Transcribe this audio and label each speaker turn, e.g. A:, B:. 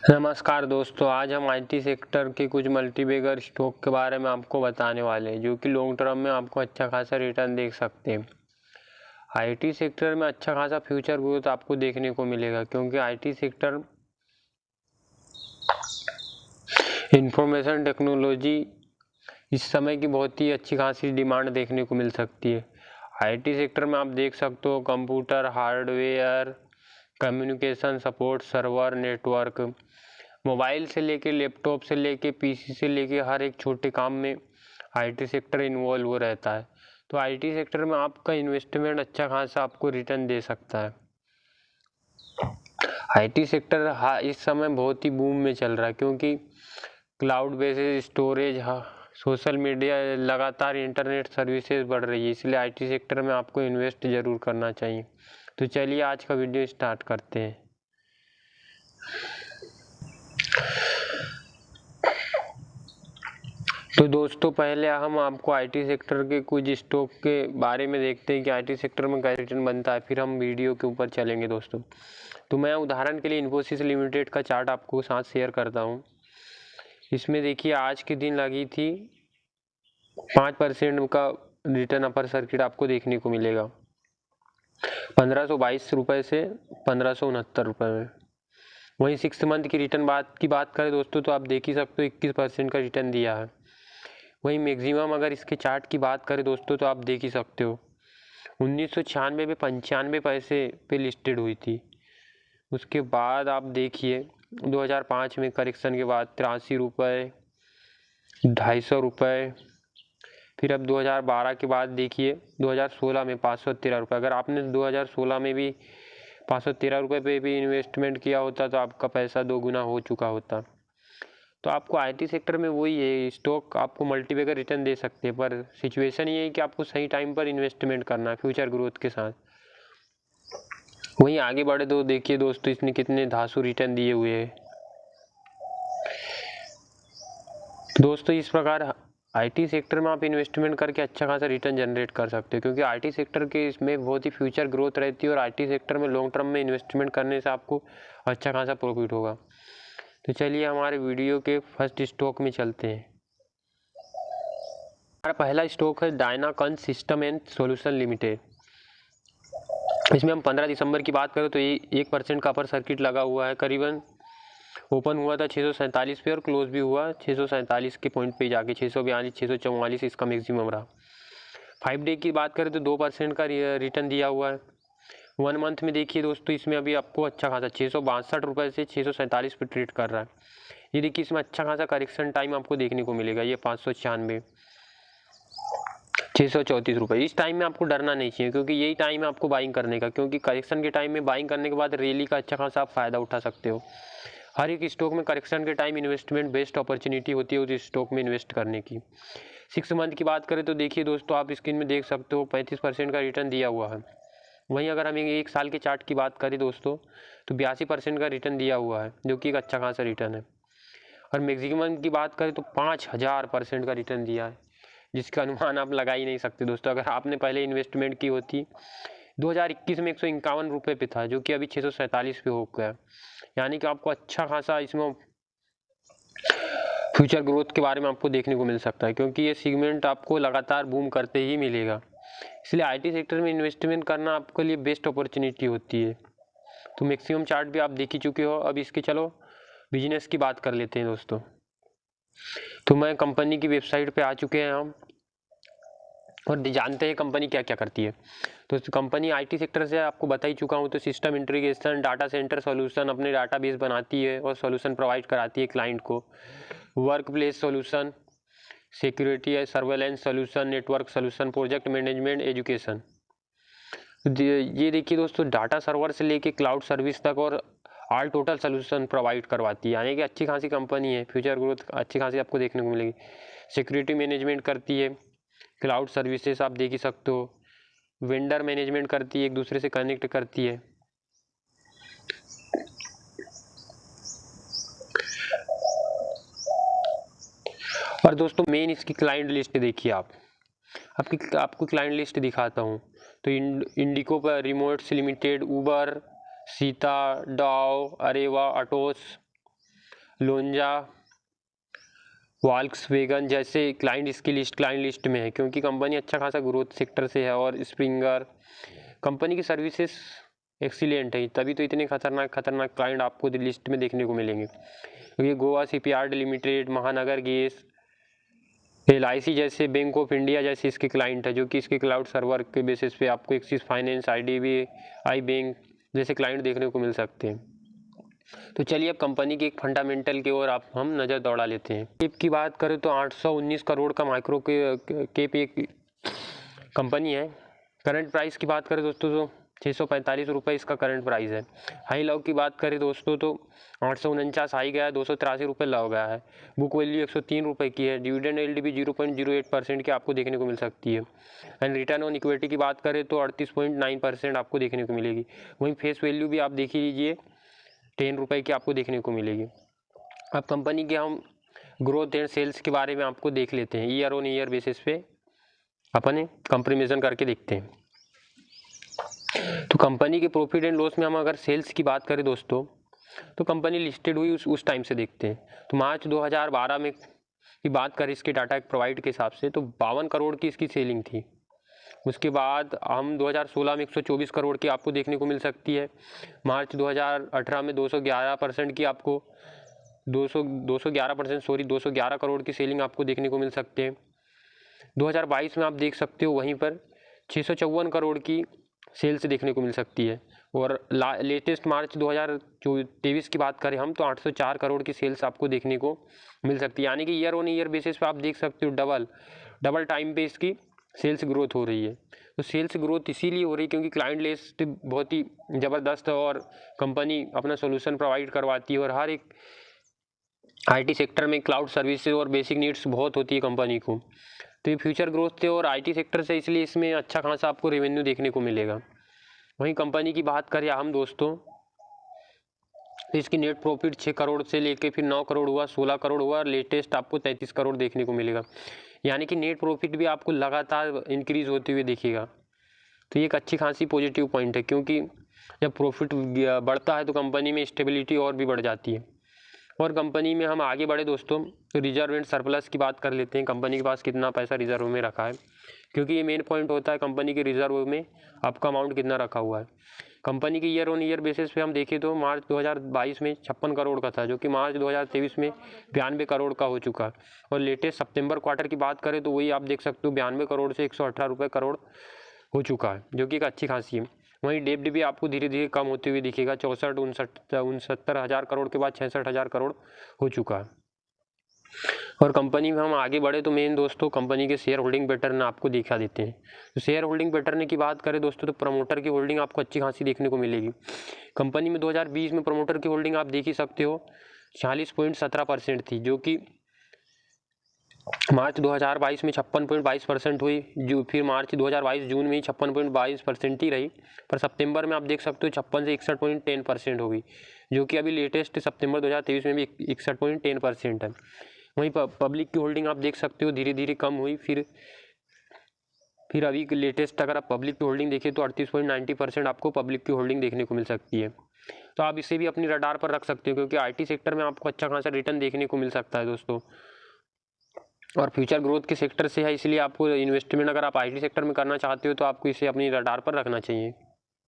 A: नमस्कार दोस्तों, आज हम आईटी सेक्टर के कुछ मल्टीबैगर स्टॉक के बारे में आपको बताने वाले हैं जो कि लॉन्ग टर्म में आपको अच्छा खासा रिटर्न देख सकते हैं। आईटी सेक्टर में अच्छा खासा फ्यूचर ग्रोथ आपको देखने को मिलेगा क्योंकि आईटी सेक्टर इंफॉर्मेशन टेक्नोलॉजी इस समय की बहुत ही अच्छी खासी डिमांड देखने को मिल सकती है। आईटी सेक्टर में आप देख सकते हो computer, hardware, communication support, server, network, mobile से लेके लैपटॉप से लेके पीसी से लेके हर एक छोटे काम में आईटी सेक्टर इन्वॉल्व हो रहता है। तो आईटी सेक्टर में आपका इन्वेस्टमेंट अच्छा खासा आपको रिटर्न दे सकता है। आईटी सेक्टर इस समय बहुत ही बूम में चल रहा है क्योंकि cloud based storage, social media, लगातार इंटरनेट सर्विसेज बढ़ रही है, इसलिए आईटी सेक्टर में आपको इन्वेस्ट ज़रूर करना चाहिए। तो चलिए आज का वीडियो स्टार्ट करते हैं। तो दोस्तों, पहले हम आपको आईटी सेक्टर के कुछ स्टॉक के बारे में देखते हैं कि आईटी सेक्टर में क्या रिटर्न बनता है, फिर हम वीडियो के ऊपर चलेंगे दोस्तों। तो मैं उदाहरण के लिए इन्फोसिस लिमिटेड का चार्ट आपको साथ शेयर करता हूं। इसमें देखिए आज के दिन लगी थी 5% का रिटर्न अपर सर्किट आपको देखने को मिलेगा 1522 रुपये से 1569 रुपये में। वहीं 6 मंथ की रिटर्न की बात करें दोस्तों तो आप देख ही सकते हो 21% का रिटर्न दिया है। वहीं मैक्सिमम अगर इसके चार्ट की बात करें दोस्तों तो आप देख ही सकते हो 1996 में 95 पैसे पे लिस्टेड हुई थी। उसके बाद आप देखिए 2005 में करेक्शन के बाद 83 रुपये, 250 रुपये, फिर अब 2012 के बाद देखिए 2016 में 513 रुपये। अगर आपने 2016 में भी 513 रुपये पे भी इन्वेस्टमेंट किया होता तो आपका पैसा 2 गुना हो चुका होता। तो आपको आईटी सेक्टर में वही है, स्टॉक आपको मल्टीबैगर रिटर्न दे सकते हैं, पर सिचुएशन ये है कि आपको सही टाइम पर इन्वेस्टमेंट करना है फ्यूचर ग्रोथ के साथ। वहीं आगे बढ़े तो देखिए दोस्तों इसने कितने धांसू रिटर्न दिए हुए हैं। दोस्तों इस प्रकार आईटी सेक्टर में आप इन्वेस्टमेंट करके अच्छा खासा रिटर्न जनरेट कर सकते हो क्योंकि आईटी सेक्टर के इसमें बहुत ही फ्यूचर ग्रोथ रहती है और आईटी सेक्टर में लॉन्ग टर्म में इन्वेस्टमेंट करने से आपको अच्छा खासा प्रॉफिट होगा। तो चलिए हमारे वीडियो के फर्स्ट स्टॉक में चलते हैं। हमारा पहला स्टॉक है डायनाकॉन सिस्टम एंड सॉल्यूशन लिमिटेड। इसमें हम 15 दिसंबर की बात करें तो ये 1% का अपर सर्किट लगा हुआ है। करीबन ओपन हुआ था 647 पे और क्लोज भी हुआ 647 के पॉइंट पे जाके 642, 644 इसका मैक्सिमम रहा। 5 डे की बात करें तो 2% का रिटर्न दिया हुआ है। 1 मंथ में देखिए दोस्तों इसमें अभी आपको अच्छा खासा 662 रुपये से 647 पे ट्रेड कर रहा है। ये देखिए इसमें अच्छा खासा करेक्शन टाइम आपको देखने को मिलेगा, ये 596, 634 रुपये। इस टाइम में आपको डरना नहीं चाहिए क्योंकि यही टाइम है आपको बाइंग करने का, क्योंकि करेक्शन के टाइम में बाइंग करने के बाद रैली का अच्छा खासा आप फायदा उठा सकते हो। हर एक स्टॉक में करेक्शन के टाइम इन्वेस्टमेंट बेस्ट अपॉर्चुनिटी होती है उस स्टॉक में इन्वेस्ट करने की। 6 मंथ की बात करें तो देखिए दोस्तों आप स्क्रीन में देख सकते हो 35% का रिटर्न दिया हुआ है। वहीं अगर हम 1 साल के चार्ट की बात करें दोस्तों तो 82% का रिटर्न दिया हुआ है जो कि एक अच्छा खासा रिटर्न है। और मैक्सिमम की बात करें तो 5000% का रिटर्न दिया है, जिसका अनुमान आप लगा ही नहीं सकते दोस्तों। अगर आपने पहले इन्वेस्टमेंट की होती 2021 में 151 रुपये पे था जो कि अभी 647 पे हो गया, यानी कि आपको अच्छा खासा इसमें फ्यूचर ग्रोथ के बारे में आपको देखने को मिल सकता है क्योंकि ये सेगमेंट आपको लगातार बूम करते ही मिलेगा। इसलिए आईटी सेक्टर में इन्वेस्टमेंट करना आपके लिए बेस्ट अपॉर्चुनिटी होती है। तो मैक्सिमम चार्ट भी आप देख ही चुके हो। अब इसके चलो बिजनेस की बात कर लेते हैं दोस्तों। तो मैं कंपनी की वेबसाइट पे आ चुके हैं हम और जानते हैं कंपनी क्या क्या करती है। तो कंपनी आईटी सेक्टर से आपको बता ही चुका हूँ। तो system integration, data centre solution, अपने डाटाबेस बनाती है और सॉल्यूशन प्रोवाइड कराती है क्लाइंट को। वर्क प्लेस सॉल्यूशन, सिक्योरिटी है, surveillance solution, network solution, project management, education. ये देखिए दोस्तों डाटा सर्वर से लेके क्लाउड सर्विस तक और ऑल टोटल सॉल्यूशन प्रोवाइड करवाती है, यानी कि अच्छी खासी कंपनी है, फ्यूचर ग्रोथ अच्छी खासी आपको देखने को मिलेगी। सिक्योरिटी मैनेजमेंट करती है, क्लाउड सर्विसेज आप देख ही सकते हो, वेंडर मैनेजमेंट करती है, एक दूसरे से कनेक्ट करती है। और दोस्तों मेन इसकी क्लाइंट लिस्ट देखिए आपको क्लाइंट लिस्ट दिखाता हूँ। तो इंडिको पर रिमोट्स लिमिटेड, उबर, सीता, डाओ, अरेवा, अटोस, लोंजा, वॉल्क्सवैगन जैसे क्लाइंट लिस्ट में है, क्योंकि कंपनी अच्छा खासा ग्रोथ सेक्टर से है और स्प्रिंगर कंपनी की सर्विसेज एक्सीलेंट है, तभी तो इतने खतरनाक क्लाइंट आपको लिस्ट में देखने को मिलेंगे। क्योंकि गोवा शिपयार्ड लिमिटेड, महानगर गैस, LIC जैसे, बैंक ऑफ इंडिया जैसे इसके क्लाइंट है, जो कि इसके क्लाउड सर्वर के बेसिस पे आपको एक्सिस फाइनेंस, IDBI बैंक जैसे क्लाइंट देखने को मिल सकते हैं। तो चलिए अब कंपनी के एक फंडामेंटल की ओर हम नज़र दौड़ा लेते हैं। कैप की बात करें तो 819 करोड़ का माइक्रो कैप एक कंपनी है। करंट प्राइस की बात करें दोस्तों तो 645 रुपये इसका करंट प्राइस है। हाई लॉ की बात करें दोस्तों तो 849 हाई गया है, 283 रुपये लॉ गया है। बुक वैल्यू 103 रुपये की है। डिविडेंड LDB 0.08% की आपको देखने को मिल सकती है। एंड रिटर्न ऑन इक्विटी की बात करें तो 38.9% आपको देखने को मिलेगी। वहीं फेस वैल्यू भी आप देख लीजिए 10 रुपये की आपको देखने को मिलेगी। अब कंपनी के हम ग्रोथ एंड सेल्स के बारे में आपको देख लेते हैं। ईयर ऑन ईयर बेसिस पे अपन कंपेरिजन करके देखते हैं। तो कंपनी के प्रॉफिट एंड लॉस में हम अगर सेल्स की बात करें दोस्तों, तो कंपनी लिस्टेड हुई उस टाइम से देखते हैं। तो मार्च 2012 में की बात करें इसके डाटा प्रोवाइड के हिसाब से, तो 52 करोड़ की इसकी सेलिंग थी। उसके बाद हम 2016 में 124 करोड़ की आपको देखने को मिल सकती है। मार्च 2018 में 211% की आपको 211 करोड़ की सेलिंग आपको देखने को मिल सकते हैं। 2022 में आप देख सकते हो वहीं पर 654 करोड़ की सेल्स देखने को मिल सकती है। और लेटेस्ट मार्च 2023 की बात करें हम तो 804 करोड़ की सेल्स आपको देखने को मिल सकती है। यानी कि ईयर ऑन ईयर बेसिस पे आप देख सकते हो डबल टाइम पे इसकी सेल्स ग्रोथ हो रही है। तो सेल्स ग्रोथ इसीलिए हो रही है क्योंकि क्लाइंट लिस्ट बहुत ही ज़बरदस्त है और कंपनी अपना सोल्यूशन प्रोवाइड करवाती है। और हर एक IT सेक्टर में क्लाउड सर्विसेज और बेसिक नीड्स बहुत होती है कंपनी को। तो ये फ्यूचर ग्रोथ थे और IT सेक्टर से, इसलिए इसमें अच्छा खासा आपको रेवेन्यू देखने को मिलेगा। वहीं कंपनी की बात करें हम दोस्तों, तो इसकी नेट प्रॉफिट 6 करोड़ से लेके फिर 9 करोड़ हुआ, 16 करोड़ हुआ और लेटेस्ट आपको 33 करोड़ देखने को मिलेगा। यानी कि नेट प्रॉफिट भी आपको लगातार इंक्रीज होते हुए दिखेगा। तो ये एक अच्छी खासी पॉजिटिव पॉइंट है, क्योंकि जब प्रॉफिट बढ़ता है तो कंपनी में स्टेबिलिटी और भी बढ़ जाती है। और कंपनी में हम आगे बढ़े दोस्तों, तो रिजर्व एंड सरप्लस की बात कर लेते हैं। कंपनी के पास कितना पैसा रिजर्व में रखा है, क्योंकि ये मेन पॉइंट होता है कंपनी के रिजर्व में आपका अमाउंट कितना रखा हुआ है। कंपनी की ईयर ऑन ईयर बेसिस पे हम देखें तो मार्च 2022 में 56 करोड़ का था, जो कि मार्च 2023 में 92 करोड़ का हो चुका है। और लेटेस्ट सितंबर क्वार्टर की बात करें तो वही आप देख सकते हो 92 करोड़ से 118 करोड़ हो चुका है, जो कि एक अच्छी खासी है। वहीं डेब्ट भी आपको धीरे धीरे कम होते हुए दिखेगा। 69 हज़ार करोड़ के बाद 66 हज़ार करोड़ हो चुका है। और कंपनी में हम आगे बढ़े तो मेन दोस्तों कंपनी के शेयर होल्डिंग पैटर्न आपको दिखा देते हैं। तो शेयर होल्डिंग पैटर्न की बात करें दोस्तों, तो प्रमोटर की होल्डिंग आपको अच्छी खासी देखने को मिलेगी। कंपनी में 2020 में प्रमोटर की होल्डिंग आप देख ही सकते हो 40.17% थी, जो कि मार्च 2022 में 56.22% हुई, जो फिर मार्च 2022 जून में ही 56.22% ही रही। पर सितंबर में आप देख सकते हो 56 से 61.10% हो गई, जो कि अभी लेटेस्ट सितंबर 2023 में भी 61.10% है। वहीं पब्लिक की होल्डिंग आप देख सकते हो धीरे धीरे कम हुई, फिर अभी लेटेस्ट अगर आप पब्लिक की होल्डिंग देखें तो 38.90% आपको पब्लिक की होल्डिंग देखने को मिल सकती है। तो आप इसे भी अपनी रडार पर रख सकते हो, क्योंकि IT सेक्टर में आपको अच्छा खासा रिटर्न देखने को मिल सकता है दोस्तों। और फ्यूचर ग्रोथ के सेक्टर से है, इसलिए आपको इन्वेस्टमेंट अगर आप IT सेक्टर में करना चाहते हो तो आपको इसे अपनी रडार पर रखना चाहिए।